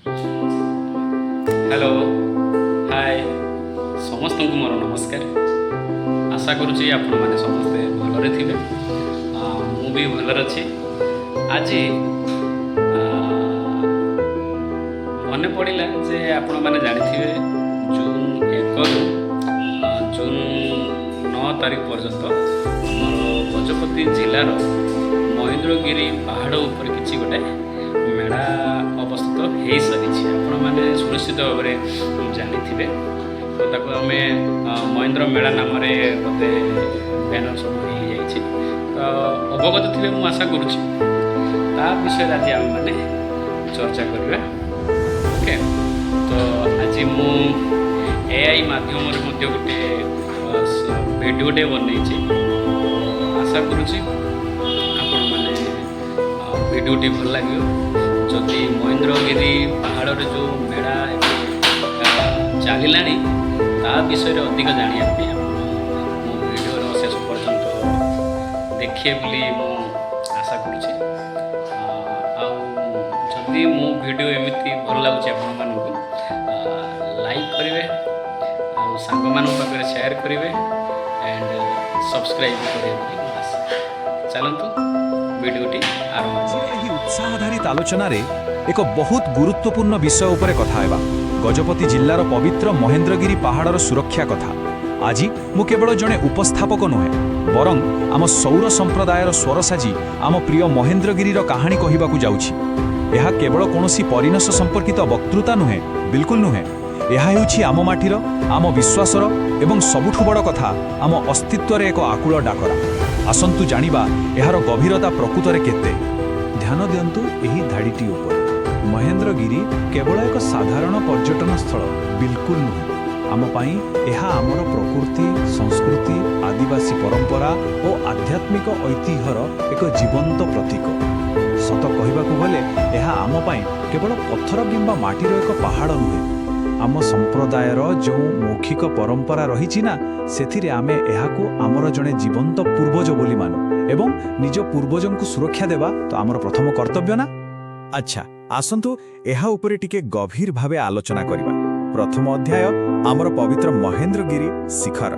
Hello hi समस्त को मोर नमस्कार। आशा करुँची आपण मैंने समस्ते भलरे थे। मु भी भलरे अच्छी। आज मन पड़ा जे आपण मैंने जानी जून 1 रु जून 9 तारीख पर्यंत आमर गजपति जिलार महेंद्रगिरी पहाड़ उपर किसी गोटे मेला अवस्थित हो सारी आपण मैंने सुनिश्चित भाव में जानी तो ताको आम महेंद्र मेला नाम गोटे बैनर सब तो अवगत थे मुझे आशा करुँच विषय आज आम मैंने चर्चा करवा। ओके तो आज मु एआई माध्यम गोटे भिडियोटे बनई आशा करुँची आपण मैंने भिडियोटी भल लगे। जदि महेंद्रगिरी पहाड़ जो मेला चलला ता विषय अधिक जानापी मो भिडियोर शेष पर्यंत देखिए बोली आशा करुँचे। जदि मो भिडियो एमती भल लगुच लाइक करेंगे सांग मानक पाखे शेयर करेंगे एंड सब्सक्राइब करेंगे। चलतु भिडियोटी आरंभ। उत्साहधारित आलोचन एक बहुत गुरुत्वपूर्ण विषय उपरे कथा हेबा गजपति जिल्लार पवित्र महेंद्रगिरी पहाड़र सुरक्षा कथा। आज मु केवल जड़े उपस्थापक नुहे बरं आम सौर संप्रदायर स्वर साजी आम प्रिय महेंद्रगिरी कहानी कहवाकू जाउछि। यह केवल कौनसी परिणस संपर्कित वक्तृता नुहे, बिल्कुल नुहे। यह हेउछि आम माटीर आम विश्वासर एवं सबुठु बड़ कथा आम अस्तित्वर एक आकुल डाकरा। आसंतु जानिबा एहार गभीरता प्रकृतरे केते। ध्यान दियंतु एही धाड़ीटी उपर। महेंद्रगिरी केवल एक साधारण पर्यटन स्थल बिल्कुल नुहे। आम पाई एहा आमर प्रकृति, संस्कृति, आदिवासी परंपरा और आध्यात्मिक ऐतिह्यर एक जीवंत प्रतीक। सत कहबाकू गले एहा आम पाई केवल पत्थर किंबा माटीर एक पहाड़ नुहे। आम संप्रदायर जो मौखिक परंपरा रही ना सेथिरे आमे एहाकू आमर जड़े जीवंत पूर्वज बोली मानु एवं निज पूर्वजों को सुरक्षा देवा तो आमर प्रथम कर्तव्य ना। अच्छा आसंतु एहा उपरे टिके गभीर भावे आलोचना करिबा। प्रथम अध्याय आमर पवित्र महेंद्रगिरी शिखर।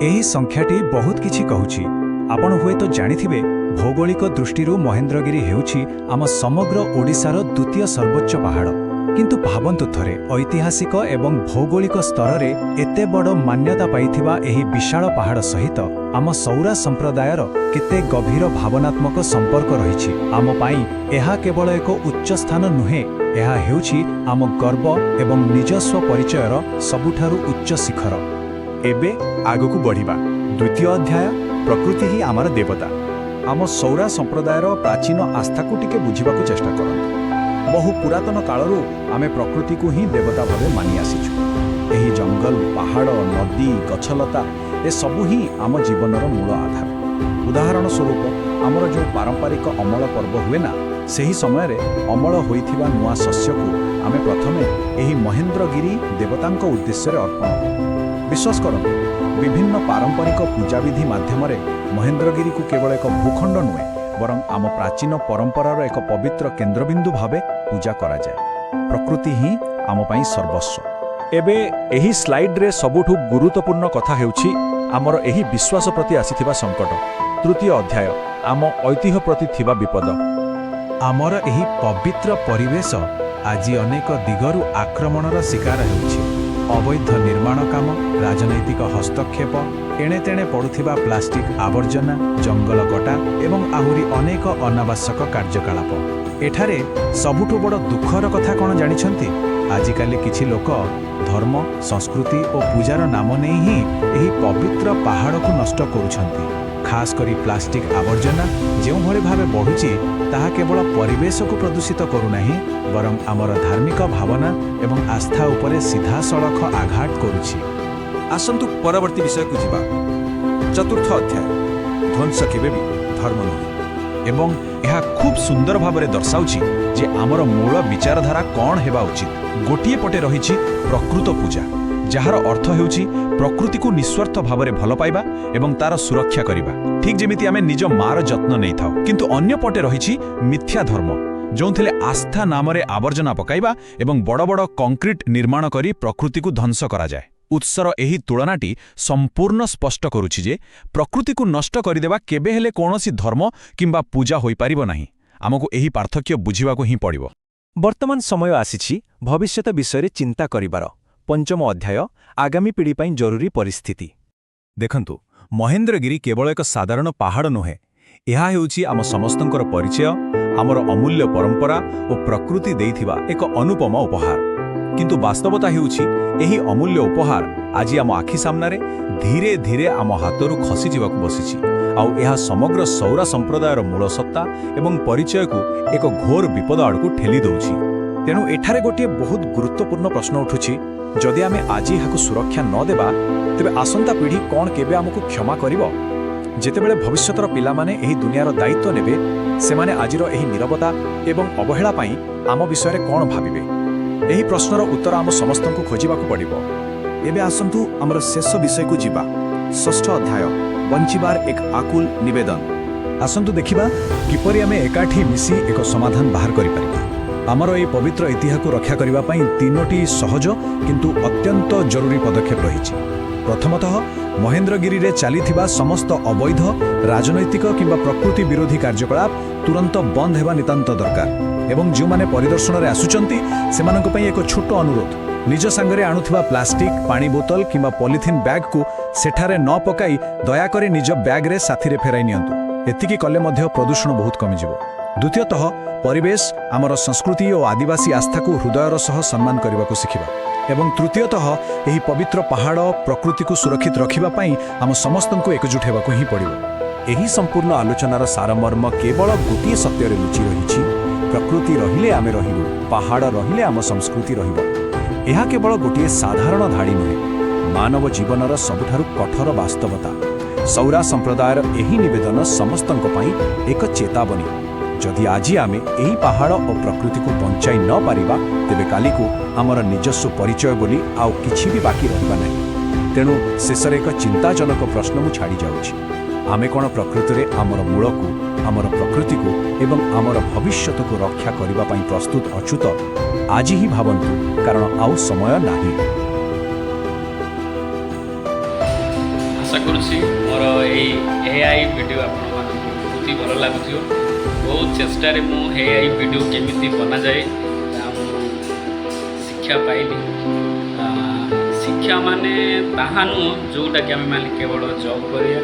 एही संख्याटी बहुत किछि कहूछि। आपण हुए तो जानिथिबे भौगोलिक दृष्टिरू महेंद्रगिरी हेउछि आम समग्र ओडिशार द्वितीय सर्वोच्च पहाड़। किंतु भावंतु थरे ऐतिहासिक एवं भौगोलिक स्तर रे एते बड़ मान्यता पाइथिबा एही विशाल पहाड़ सहित आम सौरा संप्रदायर केते गभीर भावनात्मक संपर्क रहिछि। आम पाई एहा केवल एक उच्च स्थान नुहे, एहा हेउछि आम गर्व एवं निजस्व परिचयर सबुठारु उच्च शिखर। एबे आगकू बढ़िबा। द्वितीय अध्याय प्रकृति ही आमर देवता। आम सौरा संप्रदायर प्राचीन आस्था को टिके बुझिबाकू चेष्टा करंतु। बहु पुरातन कालरू आमे प्रकृति को ही देवता भावे मानि आसीछु। एही जंगल, पहाड़, नदी, गछलता ए सबु ही आम जीवनर मूल आधार। उदाहरण स्वरूप आमर जो पारंपरिक अमल पर्व हुए ना सेही समय रे अमल होइथिबा नुआ शस्य को आमे प्रथमे एही महेंद्रगिरी देवतांक उद्देश्य रे अर्पण। विश्वास करंतु विभिन्न पारंपरिक पूजाविधि माध्यम रे महेंद्रगिरी को केवल एक भूखंड नुहे बरं आम प्राचीन परंपरार एक पवित्र केंद्रबिंदु भावे पूजा करा जाए। प्रकृति ही आम पाई सर्वस्व। एबे एही स्लाइड रे सबुठु गुरुत्वपूर्ण कथा हेउछि आमर एही विश्वास प्रति आसीथिबा संकट। तृतीय अध्याय आम ऐतिह्य प्रति थिबा विपद। आमर एही पवित्र परिवेश आज अनेक दिगरु आक्रमणर शिकार हेउछि। अवैध निर्माण काम, राजनैतिक हस्तक्षेप, एणे तेणे पड़ुथिबा प्लास्टिक आवर्जना, जंगल कटा एवं आहुरी अनेक अनावश्यक कार्यकलाप। एठारे सबुठु बड़ दुखर कथा कौन जानिछंती? आजिकाली किछि लोक धर्म, संस्कृति और पूजार नाम नहीं ही एही पवित्र पहाड़ को नष्ट करुछंती। खास करी प्लास्टिक आवर्जना जो भली भावे बढ़ुची ताहा केवल परिवेश को प्रदूषित करूनाही बरं आमर धार्मिक भावना एवं आस्था उपरे सीधा सड़क आघात करुछि। आसंतु परवर्ती विषय को जिबा। चतुर्थ अध्याय ध्वंस केबे भी धर्म नुहे एवं यह खूब सुंदर भाव में दर्शाउछि जे आमर मूल विचारधारा कौन हेबा उचित। गोटिए पटे रहिछि प्रकृत पूजा जार अर्थ हेउछि प्रकृति को निस्वार्थ भाव में भल पाइबा एवं तार सुरक्षा करिबा। ठीक जेमिति आमे निज मार जत्न नै थाउ। किंतु अन्य पटे रहिछि मिथ्या धर्म ଯେଉଁଥିରେ ଆସ୍ଥା ନାମରେ ଆବର୍ଜନା ପକାଇବା ଏବଂ ବଡ଼ ବଡ଼ କଂକ୍ରିଟ୍ ନିର୍ମାଣ କରି ପ୍ରକୃତିକୁ ଧ୍ୱଂସ କରାଯାଏ। ଉତ୍ସର ଏହି ତୁଳନାଟି ସମ୍ପୂର୍ଣ୍ଣ ସ୍ପଷ୍ଟ କରୁଛି ଯେ ପ୍ରକୃତିକୁ ନଷ୍ଟ କରିଦେବା କେବେ ହେଲେ କୌଣସି ଧର୍ମ କିମ୍ବା ପୂଜା ହୋଇପାରିବ ନାହିଁ। ଆମକୁ ଏହି ପାର୍ଥକ୍ୟ ବୁଝିବାକୁ ହିଁ ପଡ଼ିବ। ବର୍ତ୍ତମାନ ସମୟ ଆସିଛି ଭବିଷ୍ୟତ ବିଷୟରେ ଚିନ୍ତା କରିବାର। ପଞ୍ଚମ ଅଧ୍ୟାୟ, ଆଗାମୀ ପିଢ଼ି ପାଇଁ ଜରୁରୀ ପରିସ୍ଥିତି। ଦେଖନ୍ତୁ, ମହେନ୍ଦ୍ରଗିରି କେବଳ ଏକ ସାଧାରଣ ପାହାଡ଼ ନୁହେଁ। ଏହା ହେଉଛି ଆମ ସମସ୍ତଙ୍କର ପରିଚୟ, ଆମର ଅମୂଲ୍ୟ ପରମ୍ପରା ଓ ପ୍ରକୃତି ଦେଇଥିବା ଏକ ଅନୁପମ ଉପହାର। କିନ୍ତୁ ବାସ୍ତବତା ହେଉଛି ଏହି ଅମୂଲ୍ୟ ଉପହାର ଆଜି ଆମ ଆଖି ସାମ୍ନାରେ ଧୀରେ ଧୀରେ ଆମ ହାତରୁ ଖସିଯିବାକୁ ବସିଛି। ଆଉ ଏହା ସମଗ୍ର ସୌରା ସମ୍ପ୍ରଦାୟର ମୂଳ ସତ୍ତା ଏବଂ ପରିଚୟକୁ ଏକ ଘୋର ବିପଦ ଆଡ଼କୁ ଠେଲି ଦେଉଛି। ତେଣୁ ଏଠାରେ ଗୋଟିଏ ବହୁତ ଗୁରୁତ୍ୱପୂର୍ଣ୍ଣ ପ୍ରଶ୍ନ ଉଠୁଛି, ଯଦି ଆମେ ଆଜି ଏହାକୁ ସୁରକ୍ଷା ନ ଦେବା ତେବେ ଆସନ୍ତା ପିଢ଼ି କ'ଣ କେବେ ଆମକୁ କ୍ଷମା କରିବ? ଯେତେବେଳେ ଭବିଷ୍ୟତର ପିଲାମାନେ ଏହି ଦୁନିଆର ଦାୟିତ୍ୱ ନେବେ, ସେମାନେ ଆଜିର ଏହି ନୀରବତା ଏବଂ ଅବହେଳା ପାଇଁ ଆମ ବିଷୟରେ କ'ଣ ଭାବିବେ? ଏହି ପ୍ରଶ୍ନର ଉତ୍ତର ଆମ ସମସ୍ତଙ୍କୁ ଖୋଜିବାକୁ ପଡ଼ିବ। ଏବେ ଆସନ୍ତୁ ଆମର ଶେଷ ବିଷୟକୁ ଯିବା। ଷଷ୍ଠ ଅଧ୍ୟାୟ, ବଞ୍ଚିବାର ଏକ ଆକୁଲ ନିବେଦନ। ଆସନ୍ତୁ ଦେଖିବା କିପରି ଆମେ ଏକାଠି ମିଶି ଏକ ସମାଧାନ ବାହାର କରିପାରିବା। ଆମର ଏହି ପବିତ୍ର ଇତିହାସକୁ ରକ୍ଷା କରିବା ପାଇଁ 3ଟି ସହଜ କିନ୍ତୁ ଅତ୍ୟନ୍ତ ଜରୁରୀ ପଦକ୍ଷେପ ରହିଛି। ପ୍ରଥମତଃ, ମହେନ୍ଦ୍ରଗିରିରେ ଚାଲିଥିବା ସମସ୍ତ ଅବୈଧ ରାଜନୈତିକ କିମ୍ବା ପ୍ରକୃତି ବିରୋଧୀ କାର୍ଯ୍ୟକଳାପ ତୁରନ୍ତ ବନ୍ଦ ହେବା ନିତାନ୍ତ ଦରକାର। ଏବଂ ଯେଉଁମାନେ ପରିଦର୍ଶନରେ ଆସୁଛନ୍ତି ସେମାନଙ୍କ ପାଇଁ ଏକ ଛୋଟ ଅନୁରୋଧ, ନିଜ ସାଙ୍ଗରେ ଆଣୁଥିବା ପ୍ଲାଷ୍ଟିକ୍, ପାଣି ବୋତଲ କିମ୍ବା ପଲିଥିନ୍ ବ୍ୟାଗ୍କୁ ସେଠାରେ ନ ପକାଇ ଦୟାକରି ନିଜ ବ୍ୟାଗ୍ରେ ସାଥିରେ ଫେରାଇ ନିଅନ୍ତୁ। ଏତିକି କଲେ ମଧ୍ୟ ପ୍ରଦୂଷଣ ବହୁତ କମିଯିବ। ଦ୍ୱିତୀୟତଃ, ପରିବେଶ, ଆମର ସଂସ୍କୃତି ଓ ଆଦିବାସୀ ଆସ୍ଥାକୁ ହୃଦୟର ସହ ସମ୍ମାନ କରିବାକୁ ଶିଖିବା। ଏବଂ ତୃତୀୟତଃ, ଏହି ପବିତ୍ର ପାହାଡ଼ ପ୍ରକୃତିକୁ ସୁରକ୍ଷିତ ରଖିବା ପାଇଁ ଆମ ସମସ୍ତଙ୍କୁ ଏକଜୁଟ ହେବାକୁ ହିଁ ପଡ଼ିବ। ଏହି ସମ୍ପୂର୍ଣ୍ଣ ଆଲୋଚନାର ସାରମର୍ମ କେବଳ ଗୋଟିଏ ସତ୍ୟରେ ଲୁଚି ରହିଛି, ପ୍ରକୃତି ରହିଲେ ଆମେ ରହିବୁ, ପାହାଡ଼ ରହିଲେ ଆମ ସଂସ୍କୃତି ରହିବ। ଏହା କେବଳ ଗୋଟିଏ ସାଧାରଣ ଧାଡ଼ି ନୁହେଁ, ମାନବ ଜୀବନର ସବୁଠାରୁ କଠୋର ବାସ୍ତବତା। ସୌରା ସମ୍ପ୍ରଦାୟର ଏହି ନିବେଦନ ସମସ୍ତଙ୍କ ପାଇଁ ଏକ ଚେତାବନୀ। ଯଦି ଆଜି ଆମେ ଏହି ପାହାଡ଼ ଓ ପ୍ରକୃତିକୁ ବଞ୍ଚାଇ ନ ପାରିବା, ତେବେ କାଲିକୁ ଆମର ନିଜସ୍ୱ ପରିଚୟ ବୋଲି ଆଉ କିଛି ବି ବାକି ରହିବା ନାହିଁ। ତେଣୁ ଶେଷରେ ଏକ ଚିନ୍ତାଜନକ ପ୍ରଶ୍ନ ମୁଁ ଛାଡ଼ି ଯାଉଛି, ଆମେ କ'ଣ ପ୍ରକୃତରେ ଆମର ମୂଳକୁ, ଆମର ପ୍ରକୃତିକୁ ଏବଂ ଆମର ଭବିଷ୍ୟତକୁ ରକ୍ଷା କରିବା ପାଇଁ ପ୍ରସ୍ତୁତ ଅଛୁ ତ? ଆଜି ହିଁ ଭାବନ୍ତୁ, କାରଣ ଆଉ ସମୟ ନାହିଁ। ଆଶା କରୁଛି ମୋର ଏହି AI ଭିଡ଼ିଓ ଆପଣମାନଙ୍କୁ ବହୁତ ହି ଭଲ ଲାଗୁଥିବ। ବହୁତ ଚେଷ୍ଟାରେ ମୁଁ AI ଭିଡ଼ିଓ କେମିତି ବନାଯାଏ ତାହା ମୁଁ ଶିକ୍ଷା ପାଇଲି। ଶିକ୍ଷା ମାନେ ତାହା ନୁହଁ ଯେଉଁଟାକି ଆମେ ମାନେ କେବଳ ଜବ୍ କରିବା,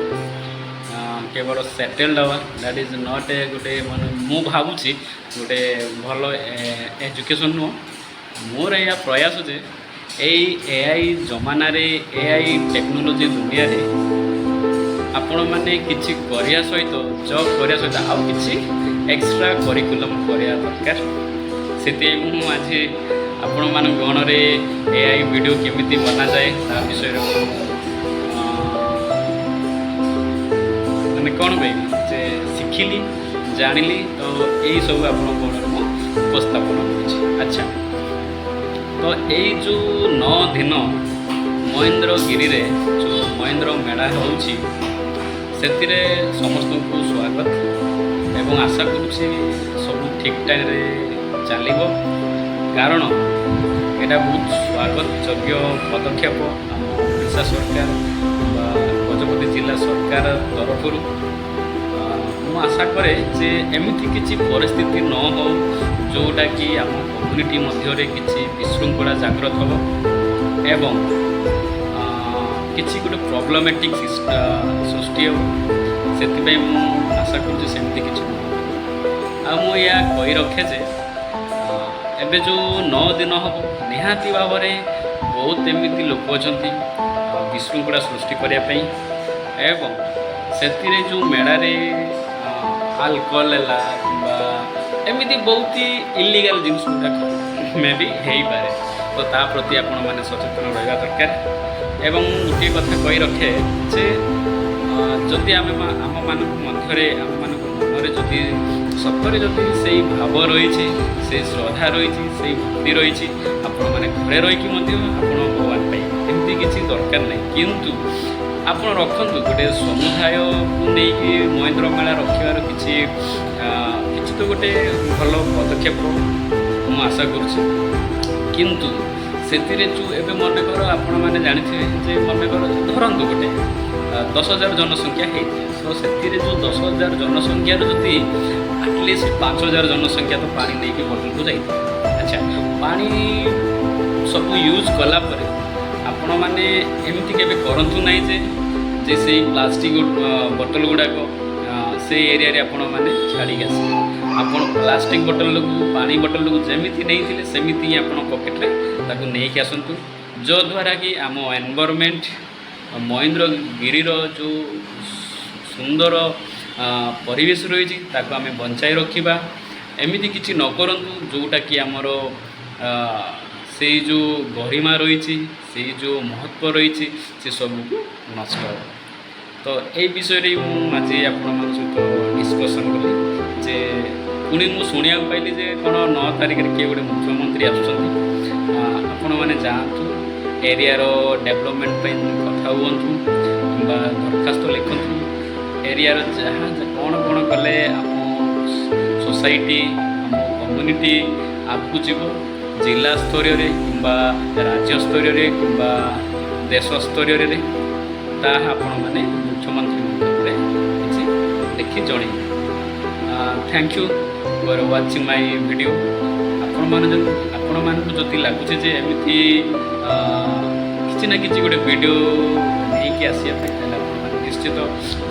କେବଳ ସେଟେଲ୍ଡ ହେବା, ଦ୍ୟାଟ୍ ଇଜ୍ ନଟ୍ ଗୋଟେ ମାନେ ମୁଁ ଭାବୁଛି ଗୋଟେ ଭଲ ଏଜୁକେସନ୍ ନୁହଁ। ମୋର ଏହା ପ୍ରୟାସ ଯେ ଏଇ AI ଜମାନାରେ, AI ଟେକ୍ନୋଲୋଜି ଦୁନିଆରେ ଆପଣମାନେ କିଛି କରିବା ସହିତ, ଜବ୍ କରିବା ସହିତ ଆଉ କିଛି ଏକ୍ସଟ୍ରା କରିକୁଲମ୍ କରିବା ଦରକାର। ସେଥିପାଇଁ ମୁଁ ଆଜି ଆପଣମାନଙ୍କ ଗଣରେ AI ଭିଡ଼ିଓ କେମିତି ବନାଯାଏ ତା ବିଷୟରେ ମୁଁ ମାନେ କ'ଣ କହିବି ଯେ ଶିଖିଲି, ଜାଣିଲି। ତ ଏଇସବୁ ଆପଣଙ୍କ ଗଣରେ ମୁଁ ଉପସ୍ଥାପନ କରୁଛି। ଆଚ୍ଛା, ତ ଏଇ ଯେଉଁ 9 ଦିନ ମହେନ୍ଦ୍ରଗିରିରେ ଯେଉଁ ମହେନ୍ଦ୍ର ମେଳା ହେଉଛି, ସେଥିରେ ସମସ୍ତଙ୍କୁ ସ୍ୱାଗତ ଏବଂ ଆଶା କରୁଛି ସବୁ ଠିକ୍ ଠାକ୍ରେ ଚାଲିବ। କାରଣ ଏଇଟା ବହୁତ ସ୍ୱାଗତ ଯୋଗ୍ୟ ପଦକ୍ଷେପ ଆମ ଓଡ଼ିଶା ସରକାର ବା ଗଜପତି ଜିଲ୍ଲା ସରକାର ତରଫରୁ। ମୁଁ ଆଶା କରେ ଯେ ଏମିତି କିଛି ପରିସ୍ଥିତି ନ ହେଉ ଯେଉଁଟାକି ଆମ କମ୍ୟୁନିଟି ମଧ୍ୟରେ କିଛି ବିଶୃଙ୍ଖଳା ଜାଗ୍ରତ ହେବ ଏବଂ କିଛି ଗୋଟେ ପ୍ରୋବ୍ଲେମେଟିକ୍ ସୃଷ୍ଟି ହେବ। ସେଥିପାଇଁ ମୁଁ ଆଶା କରୁଛି ସେମିତି କିଛି ନ ହେବ। ଆଉ ମୁଁ ଏହା କହି ରଖେ ଯେ ଏବେ ଯେଉଁ 9 ଦିନ ହେବ, ନିହାତି ଭାବରେ ବହୁତ ଏମିତି ଲୋକ ଅଛନ୍ତି ବିଶୃଙ୍ଖଳା ସୃଷ୍ଟି କରିବା ପାଇଁ ଏବଂ ସେଥିରେ ଯେଉଁ ମେଳାରେ ଆଲକୋହଲ ହେଲା କିମ୍ବା ଏମିତି ବହୁତ ଇଲିଗାଲ ଜିନିଷ ଗୁଡ଼ାକ ମେ ବି ହେଇପାରେ। ତ ତା ପ୍ରତି ଆପଣମାନେ ସଚେତନ ରହିବା ଦରକାର। ଏବଂ ଗୋଟିଏ କଥା କହି ରଖେ ଯେ ଯଦି ଆମମାନଙ୍କ ମଧ୍ୟରେ, ଆମମାନଙ୍କ ମନରେ ଯଦି ସତରେ ଯଦି ସେଇ ଭାବ ରହିଛି, ସେଇ ଶ୍ରଦ୍ଧା ରହିଛି, ସେଇ ଭକ୍ତି ରହିଛି, ଆପଣମାନେ ଘରେ ରହିକି ମଧ୍ୟ ଆପଣ ଭଗବାନ ପାଇବେ। ଏମିତି କିଛି ଦରକାର ନାହିଁ। କିନ୍ତୁ ଆପଣ ରଖନ୍ତୁ ଗୋଟେ ସମୁଦାୟକୁ ନେଇକି ମହେନ୍ଦ୍ର ମେଳା ରଖିବାର କିଛି ତ ଗୋଟେ ଭଲ ପଦକ୍ଷେପ ମୁଁ ଆଶା କରୁଛି। କିନ୍ତୁ ସେଥିରେ ଯେଉଁ ଏବେ ମନେକର ଆପଣମାନେ ଜାଣିଥିବେ ଯେ ମନେକର ଧରନ୍ତୁ ଗୋଟେ 10,000 ଜନସଂଖ୍ୟା ହେଇଛି, ତ ସେଥିରେ ଯେଉଁ 10,000 ଜନସଂଖ୍ୟାରୁ ଯଦି ଆଟଲିଷ୍ଟ 5,000 ଜନସଂଖ୍ୟା ତ ପାଣି ନେଇକି ବୋଟଲକୁ ଯାଇଥାଏ। ଆଚ୍ଛା, ପାଣି ସବୁ ୟୁଜ୍ କଲା ପରେ ଆପଣମାନେ ଏମିତି କେବେ କରନ୍ତୁ ନାହିଁ ଯେ ସେଇ ପ୍ଲାଷ୍ଟିକ୍ ବୋଟଲ ଗୁଡ଼ାକ ସେଇ ଏରିଆରେ ଆପଣମାନେ ଛାଡ଼ିକି ଆସିବେ। ଆପଣ ପ୍ଲାଷ୍ଟିକ୍ ବୋଟଲକୁ ପାଣି ବୋଟଲକୁ ଯେମିତି ନେଇଥିଲେ ସେମିତି ହିଁ ଆପଣ ପକେଟରେ ତାକୁ ନେଇକି ଆସନ୍ତୁ, ଯଦ୍ୱାରା କି ଆମ ଏନଭାରମେଣ୍ଟ ମହେନ୍ଦ୍ରଗିରିର ଯେଉଁ ସୁନ୍ଦର ପରିବେଶ ରହିଛି ତାକୁ ଆମେ ବଞ୍ଚାଇ ରଖିବା। ଏମିତି କିଛି ନ କରନ୍ତୁ ଯେଉଁଟାକି ଆମର ସେଇ ଯେଉଁ ଗରିମା ରହିଛି, ସେଇ ଯେଉଁ ମହତ୍ତ୍ୱ ରହିଛି ସେ ସବୁକୁ ନଷ୍ଟ ହେବ। ତ ଏଇ ବିଷୟରେ ମୁଁ ଆଜି ଆପଣମାନଙ୍କ ସହିତ ଡିସ୍କସନ୍ କଲି ଯେ ପୁଣି ମୁଁ ଶୁଣିବାକୁ ପାଇଲି ଯେ କ'ଣ 9 ତାରିଖରେ କିଏ ଗୋଟେ ମୁଖ୍ୟମନ୍ତ୍ରୀ ଆସୁଛନ୍ତି। ଆପଣମାନେ ଯାଆନ୍ତୁ, ଏରିଆର ଡେଭଲପମେଣ୍ଟ ପାଇଁ କଥା ହୁଅନ୍ତୁ କିମ୍ବା ଦରଖାସ୍ତ ଲେଖନ୍ତୁ। ଏରିଆର ଯାହା କ'ଣ କଲେ ଆମ ସୋସାଇଟି ଆମ କମ୍ୟୁନିଟି ଆଗକୁ ଯିବ, ଜିଲ୍ଲା ସ୍ତରରେ କିମ୍ବା ରାଜ୍ୟ ସ୍ତରରେ କିମ୍ବା ଦେଶ ସ୍ତରରେ, ତାହା ଆପଣମାନେ ମୁଖ୍ୟମନ୍ତ୍ରୀଙ୍କ ଉପରେ କିଛି ଲେଖି ଜଣାଇବେ। Thank you for watching my video. ଆପଣମାନଙ୍କୁ ଯଦି ଲାଗୁଛି ଯେ ଏମିତି କିଛି ନା କିଛି ଗୋଟେ ଭିଡ଼ିଓ ନେଇକି ଆସିବା ପାଇଁ, ତାହେଲେ ଆପଣମାନେ ନିଶ୍ଚିତ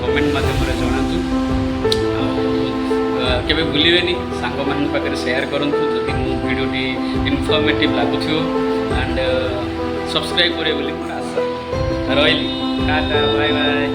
କମେଣ୍ଟ ମାଧ୍ୟମରେ ଜଣାନ୍ତୁ। ଆଉ କେବେ ଭୁଲିବେନି ସାଙ୍ଗମାନଙ୍କ ପାଖରେ ସେୟାର କରନ୍ତୁ ଯଦି ମୋ ଭିଡ଼ିଓଟି ଇନଫର୍ମେଟିଭ୍ ଲାଗୁଥିବ, ଆଣ୍ଡ ସବସ୍କ୍ରାଇବ୍ କରିବେ ବୋଲି ମୋର ଆଶା ରହିଲି। Tata, bye bye.